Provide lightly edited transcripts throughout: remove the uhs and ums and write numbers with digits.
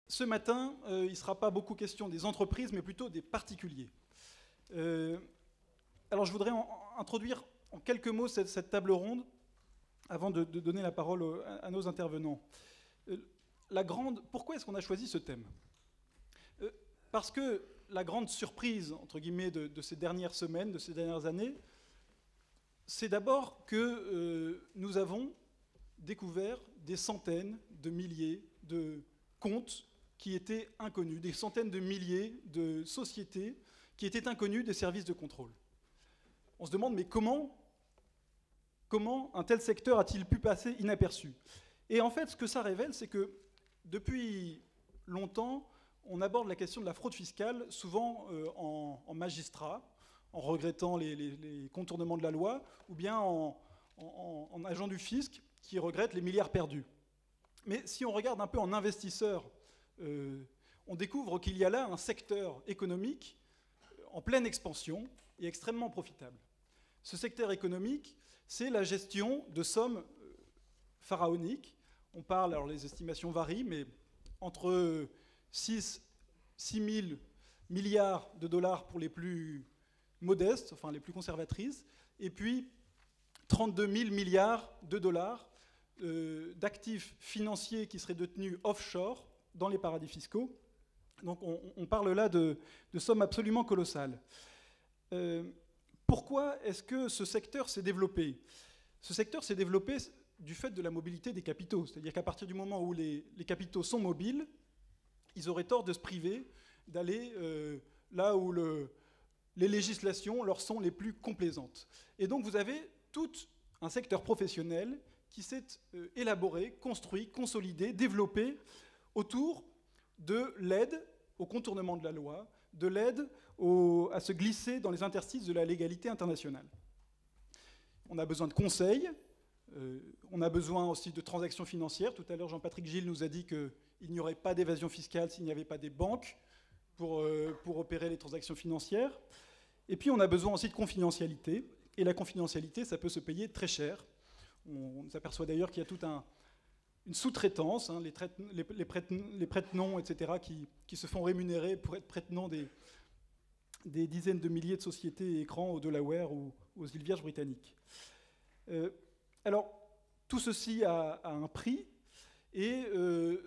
Ce matin, il ne sera pas beaucoup question des entreprises, mais plutôt des particuliers. Alors je voudrais introduire en quelques mots cette table ronde avant de donner la parole à nos intervenants. Pourquoi est-ce qu'on a choisi ce thème ? Parce que la grande surprise, entre guillemets, de ces dernières semaines, de ces dernières années, c'est d'abord que nous avons découvert des centaines de milliers de comptes qui étaient inconnus, des centaines de milliers de sociétés qui étaient inconnues des services de contrôle. On se demande, mais comment un tel secteur a-t-il pu passer inaperçu ? Et en fait, ce que ça révèle, c'est que depuis longtemps, on aborde la question de la fraude fiscale souvent en magistrat, en regrettant les contournements de la loi, ou bien en agent du fisc qui regrette les milliards perdus. Mais si on regarde un peu en investisseur, on découvre qu'il y a là un secteur économique en pleine expansion et extrêmement profitable. Ce secteur économique, c'est la gestion de sommes pharaoniques. On parle, alors les estimations varient, mais entre 6 000 milliards de dollars pour les plus modestes, enfin les plus conservatrices, et puis 32 000 milliards de dollars d'actifs financiers qui seraient détenus offshore dans les paradis fiscaux. Donc on parle là de sommes absolument colossales. Pourquoi est-ce que ce secteur s'est développé ? Ce secteur s'est développé du fait de la mobilité des capitaux. C'est-à-dire qu'à partir du moment où les capitaux sont mobiles, ils auraient tort de se priver d'aller là où les législations leur sont les plus complaisantes. Et donc vous avez tout un secteur professionnel qui s'est élaboré, construit, consolidé, développé autour de l'aide au contournement de la loi, de l'aide à se glisser dans les interstices de la légalité internationale. On a besoin de conseils, on a besoin aussi de transactions financières. Tout à l'heure, Jean-Patrick Gilles nous a dit qu'il n'y aurait pas d'évasion fiscale s'il n'y avait pas des banques pour opérer les transactions financières. Et puis, on a besoin aussi de confidentialité. Et la confidentialité, ça peut se payer très cher. On s'aperçoit d'ailleurs qu'il y a toute une sous-traitance, hein, les prête-noms, etc., qui se font rémunérer pour être prête-noms des dizaines de milliers de sociétés et écrans au Delaware ou aux îles Vierges britanniques. Alors, tout ceci a un prix, et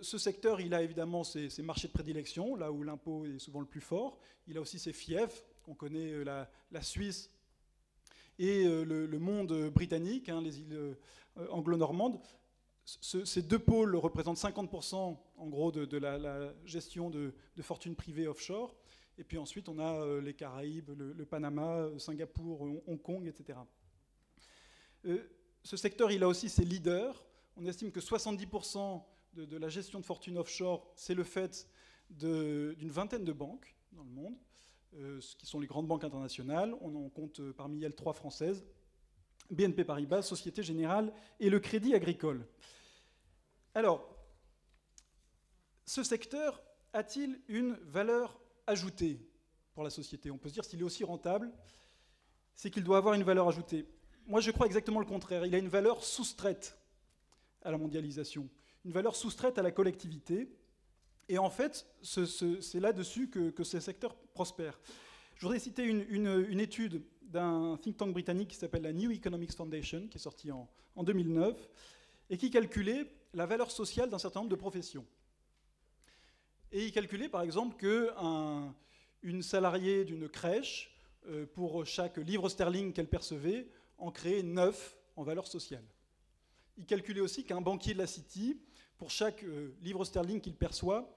ce secteur, il a évidemment ses marchés de prédilection, là où l'impôt est souvent le plus fort. Il a aussi ses fiefs. On connaît la Suisse et le monde britannique, hein, les îles anglo-normandes. Ces deux pôles représentent 50% en gros de la gestion de fortunes privées offshore. Et puis ensuite, on a les Caraïbes, le Panama, Singapour, Hong Kong, etc. Ce secteur, il a aussi ses leaders. On estime que 70% de la gestion de fortune offshore, c'est le fait d'une vingtaine de banques dans le monde, qui sont les grandes banques internationales. On en compte parmi elles 3 françaises, BNP Paribas, Société Générale et le Crédit Agricole. Alors, ce secteur a-t-il une valeur ajoutée pour la société ? On peut se dire, s'il est aussi rentable, c'est qu'il doit avoir une valeur ajoutée. Moi, je crois exactement le contraire. Il a une valeur soustraite à la mondialisation, une valeur soustraite à la collectivité. Et en fait, c'est là-dessus que ce secteur prospère. Je voudrais citer une étude d'un think tank britannique qui s'appelle la New Economics Foundation, qui est sortie en 2009, et qui calculait la valeur sociale d'un certain nombre de professions. Et il calculait, par exemple, qu'une salariée d'une crèche, pour chaque livre sterling qu'elle percevait, en créait 9 en valeur sociale. Il calculait aussi qu'un banquier de la City, pour chaque livre sterling qu'il perçoit,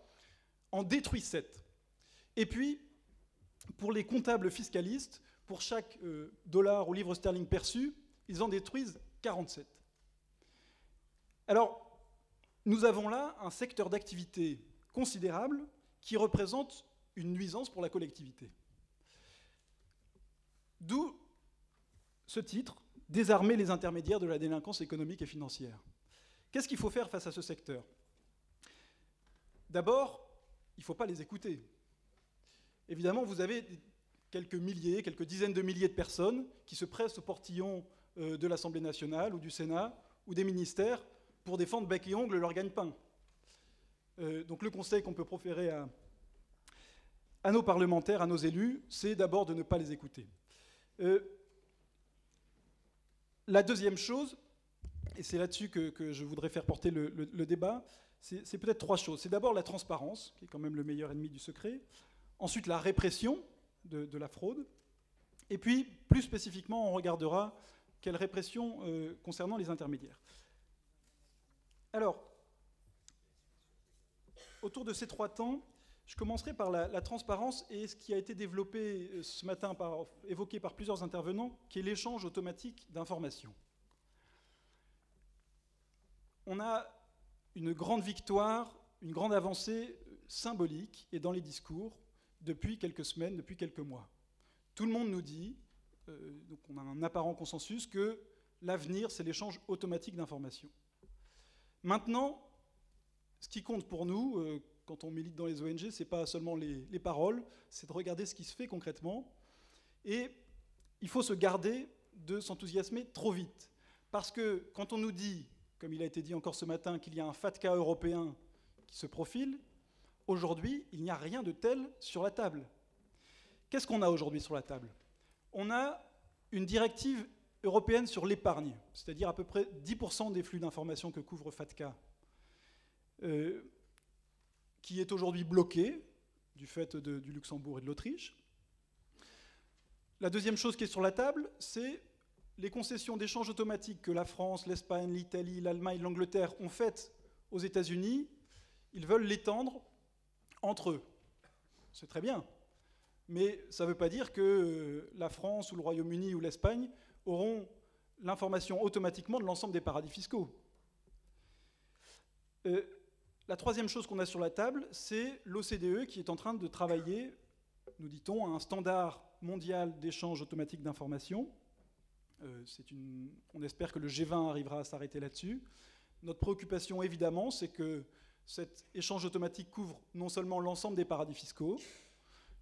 en détruit 7. Et puis, pour les comptables fiscalistes, pour chaque dollar ou livre sterling perçu, ils en détruisent 47. Alors, nous avons là un secteur d'activité considérable qui représente une nuisance pour la collectivité. D'où ce titre, désarmer les intermédiaires de la délinquance économique et financière. Qu'est-ce qu'il faut faire face à ce secteur ? D'abord, il ne faut pas les écouter. Évidemment, vous avez quelques milliers, quelques dizaines de milliers de personnes qui se pressent au portillon de l'Assemblée nationale ou du Sénat ou des ministères pour défendre bec et ongle leur gagne-pain. Donc le conseil qu'on peut proférer à nos parlementaires, à nos élus, c'est d'abord de ne pas les écouter. La deuxième chose, et c'est là-dessus que je voudrais faire porter le débat, c'est peut-être trois choses. C'est d'abord la transparence, qui est quand même le meilleur ennemi du secret. Ensuite, la répression de la fraude. Et puis, plus spécifiquement, on regardera quelle répression concernant les intermédiaires. Alors, autour de ces trois temps, je commencerai par la transparence et ce qui a été développé ce matin, évoqué par plusieurs intervenants, qui est l'échange automatique d'informations. On a une grande victoire, une grande avancée symbolique et dans les discours depuis quelques semaines, depuis quelques mois. Tout le monde nous dit, donc on a un apparent consensus, que l'avenir, c'est l'échange automatique d'informations. Maintenant, ce qui compte pour nous, quand on milite dans les ONG, ce n'est pas seulement les paroles, c'est de regarder ce qui se fait concrètement. Et il faut se garder de s'enthousiasmer trop vite. Parce que quand on nous dit, comme il a été dit encore ce matin, qu'il y a un FATCA européen qui se profile, aujourd'hui, il n'y a rien de tel sur la table. Qu'est-ce qu'on a aujourd'hui sur la table? On a une directive européenne sur l'épargne, c'est-à-dire à peu près 10% des flux d'informations que couvre FATCA, qui est aujourd'hui bloquée du fait du Luxembourg et de l'Autriche. La deuxième chose qui est sur la table, c'est les concessions d'échange automatique que la France, l'Espagne, l'Italie, l'Allemagne, l'Angleterre ont faites aux États-Unis. Ils veulent l'étendre entre eux. C'est très bien. Mais ça ne veut pas dire que la France ou le Royaume-Uni ou l'Espagne auront l'information automatiquement de l'ensemble des paradis fiscaux. La troisième chose qu'on a sur la table, c'est l'OCDE qui est en train de travailler, nous dit-on, à un standard mondial d'échange automatique d'informations. On espère que le G20 arrivera à s'arrêter là-dessus. Notre préoccupation, évidemment, c'est que cet échange automatique couvre non seulement l'ensemble des paradis fiscaux,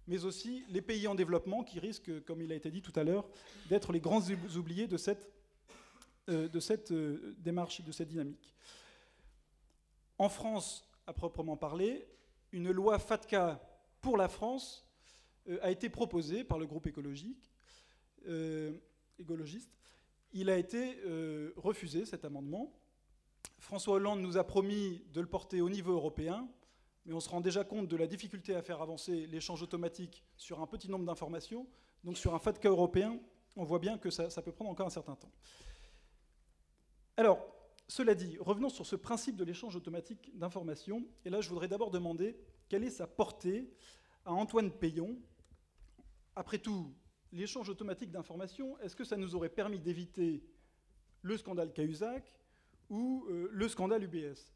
mais aussi les pays en développement qui risquent, comme il a été dit tout à l'heure, d'être les grands oubliés de cette démarche, de cette dynamique. En France, à proprement parler, une loi FATCA pour la France a été proposée par le groupe écologiste. Il a été refusé, cet amendement. François Hollande nous a promis de le porter au niveau européen, mais on se rend déjà compte de la difficulté à faire avancer l'échange automatique sur un petit nombre d'informations. Donc sur un FATCA européen, on voit bien que ça peut prendre encore un certain temps. Alors, cela dit, revenons sur ce principe de l'échange automatique d'informations. Et là, je voudrais d'abord demander quelle est sa portée à Antoine Peillon. Après tout, l'échange automatique d'informations, est-ce que ça nous aurait permis d'éviter le scandale Cahuzac ou le scandale UBS?